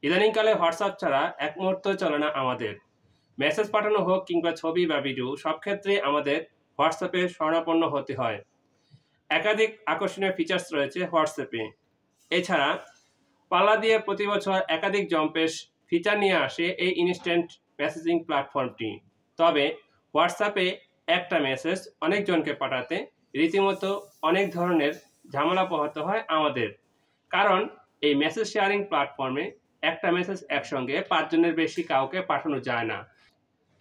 ইদানিংকালে হোয়াটসঅ্যাপ ছাড়া এক মুহূর্ত চলে না আমাদের। মেসেজ পাঠানো হোক কিংবা ছবি বা ভিডিও, সব ক্ষেত্রেই আমাদের হোয়াটসঅ্যাপে শরণাপন্ন হতে হয়। একাধিক আকর্ষণীয় ফিচার্স রয়েছে হোয়াটসঅ্যাপে। এছাড়া পাল্লা দিয়ে প্রতি বছর একাধিক জম্পেশ ফিচার নিয়ে আসে এই ইনস্ট্যান্ট মেসেজিং প্ল্যাটফর্মটি। তবে হোয়াটসঅ্যাপে একটা মেসেজ অনেকজনকে পাঠাতে রীতিমতো অনেক ধরনের ঝামেলা পোহাতে হয় আমাদের। কারণ এই মেসেজ শেয়ারিং প্ল্যাটফর্মে একটা মেসেজ একসঙ্গে 5 জনের বেশি কাউকে পাঠানো যায় না।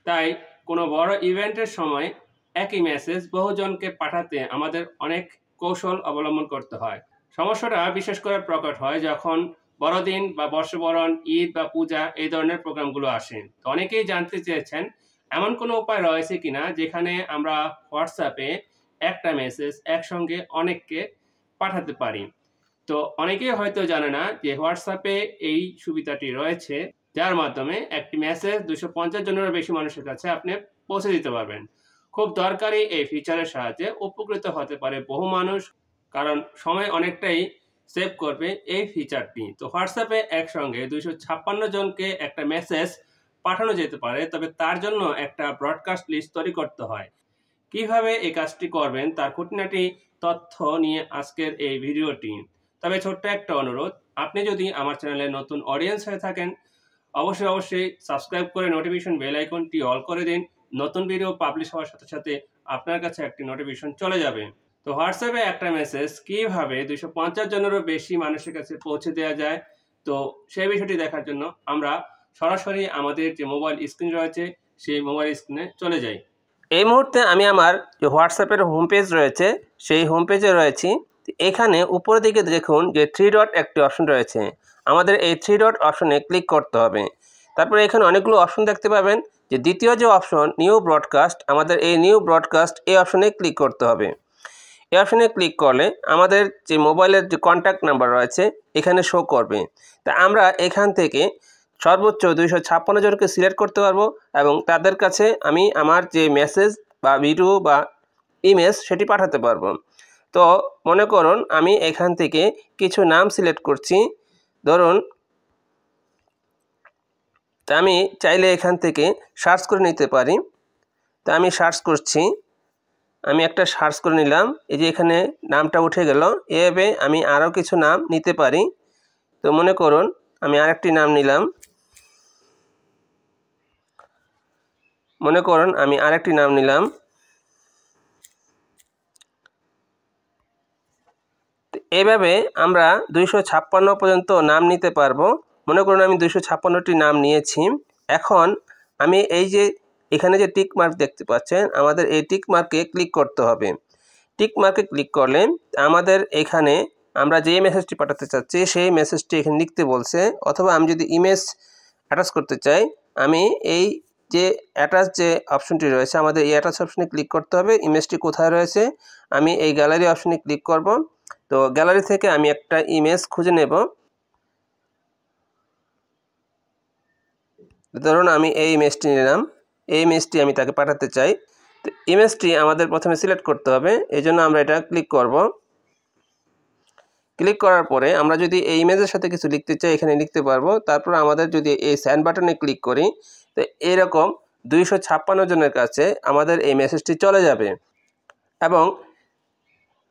তাই কোনো বড় ইভেন্টের সময় একই মেসেজ বহুজনকে পাঠাতে আমাদের অনেক কৌশল অবলম্বন করতে হয়। সমস্যাটা বিশেষ করে প্রকট হয় যখন বড়দিন বা বর্ষবরণ, ঈদ বা পূজা এই ধরনের প্রোগ্রামগুলো আসে। তো অনেকেই জানতে চেয়েছেন এমন কোনো উপায় রয়েছে কিনা যেখানে আমরা হোয়াটসঅ্যাপে একটা মেসেজ একসঙ্গে অনেককে পাঠাতে পারি। তো অনেকেই হয়তো জানে না যে হোয়াটসঅ্যাপে এই সুবিধাটি রয়েছে, যার মাধ্যমে একটি মেসেজ 250 জনেরও বেশি মানুষের কাছে আপনি পৌঁছে দিতে পারবেন। খুব দরকারি এই ফিচারের সাহায্যে উপকৃত হতে পারে বহু মানুষ, কারণ সময় অনেকটাই সেভ করবে এই ফিচারটি। তো হোয়াটসঅ্যাপে একসঙ্গে 256 জনকে একটা মেসেজ পাঠানো যেতে পারে, তবে তার জন্য একটা ব্রডকাস্ট লিস্ট তৈরি করতে হয়। কিভাবে এই কাজটি করবেন তার খুঁটিনাটি তথ্য নিয়ে আজকের এই ভিডিওটি। তবে ছোট্ট একটা অনুরোধ, আপনি যদি আমার চ্যানেলে নতুন অডিয়েন্স হয়ে থাকেন, অবশ্যই সাবস্ক্রাইব করে নোটিফিকেশন বেল আইকনটি অল করে দিন। নতুন ভিডিও পাবলিশ হওয়ার সাথে সাথে আপনার কাছে একটি নোটিফিকেশন চলে যাবে। তো হোয়াটসঅ্যাপে একটা মেসেজ কিভাবে 250 জনেরও বেশি মানুষের কাছে পৌঁছে দেওয়া যায়, তো সেই বিষয়টি দেখার জন্য আমরা সরাসরি আমাদের যে মোবাইল স্ক্রিন রয়েছে সেই মোবাইল স্ক্রিনে চলে যাই। এই মুহূর্তে আমি আমার যে হোয়াটসঅ্যাপের হোম পেজ রয়েছে সেই হোম পেজে রয়েছি। এখানে উপরের দিকে দেখুন যে 3 ডট একটি অপশন রয়েছে। আমাদের এই 3 ডট অপশনে ক্লিক করতে হবে। তারপরে এখানে অনেকগুলো অপশন দেখতে পাবেন। যে দ্বিতীয় যে অপশন নিউ ব্রডকাস্ট, আমাদের এই নিউ ব্রডকাস্ট এই অপশনে ক্লিক করতে হবে। এই অপশনে ক্লিক করলে আমাদের যে মোবাইলের যে কন্ট্যাক্ট নাম্বার রয়েছে এখানে শো করবে। তা আমরা এখান থেকে সর্বোচ্চ 256 জনকে সিলেক্ট করতে পারবো এবং তাদের কাছে আমি আমার যে মেসেজ বা ভিডিও বা ইমেজ সেটি পাঠাতে পারবো। তো মনে করুন আমি এখান থেকে কিছু নাম সিলেক্ট করছি। ধরুন তা আমি চাইলে এখান থেকে সার্চ করে নিতে পারি। তা আমি সার্চ করছি, আমি একটা সার্চ করে নিলাম। এই যে এখানে নামটা উঠে গেল। এভাবে আমি আরও কিছু নাম নিতে পারি। তো মনে করুন আমি আরেকটি নাম নিলাম। এভাবে আমরা 256 পর্যন্ত নাম নিতে পারবো। মনে করুন আমি 256টি নাম নিয়েছি। এখন আমি এই যে এখানে যে টিক মার্ক দেখতে পাচ্ছেন, আমাদের এই টিক মার্কে ক্লিক করতে হবে। টিক মার্কে ক্লিক করলে আমাদের এখানে আমরা যে মেসেজটি পাঠাতে চাচ্ছি সেই মেসেজটি এখানে লিখতে বলছে, অথবা আমি যদি ইমেজ অ্যাটাচ করতে চাই, আমি এই যে অ্যাটাচ যে অপশনটি রয়েছে আমাদের এই অ্যাটাচ অপশনে ক্লিক করতে হবে। ইমেজটি কোথায় রয়েছে, আমি এই গ্যালারি অপশনে ক্লিক করব। তো গ্যালারি থেকে আমি একটা ইমেজ খুঁজে নেব। ধরুন আমি এই ইমেজটি নিলাম, এই ইমেজটি আমি তাকে পাঠাতে চাই। তো ইমেজটি আমাদের প্রথমে সিলেক্ট করতে হবে, এই জন্য আমরা এটা ক্লিক করব। ক্লিক করার পরে আমরা যদি এই ইমেজের সাথে কিছু লিখতে চাই এখানে লিখতে পারবো। তারপর আমাদের যদি এই সেন্ড বাটনে ক্লিক করি, তো এরকম 256 জনের কাছে আমাদের এই মেসেজটি চলে যাবে এবং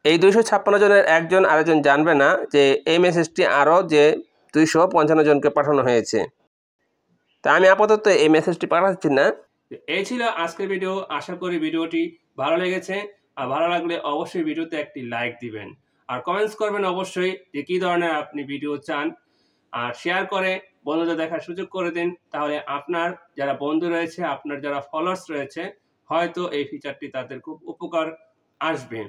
এই 256 জনের একজন আরেকজন জানবে না যে এই মেসেজটি আরও যে 255 জনকে পাঠানো হয়েছে। তা আমি আপাতত এই মেসেজটি পাঠাচ্ছি না। এই ছিল আজকের ভিডিও। আশা করি ভিডিওটি ভালো লেগেছে। আর ভালো লাগলে অবশ্যই ভিডিওতে একটি লাইক দিবেন আর কমেন্টস করবেন অবশ্যই যে কী ধরনের আপনি ভিডিও চান। আর শেয়ার করে বন্ধুদের দেখার সুযোগ করে দিন, তাহলে আপনার যারা বন্ধু রয়েছে, আপনার যারা ফলোয়ার্স রয়েছে, হয়তো এই ফিচারটি তাদের খুব উপকার আসবে।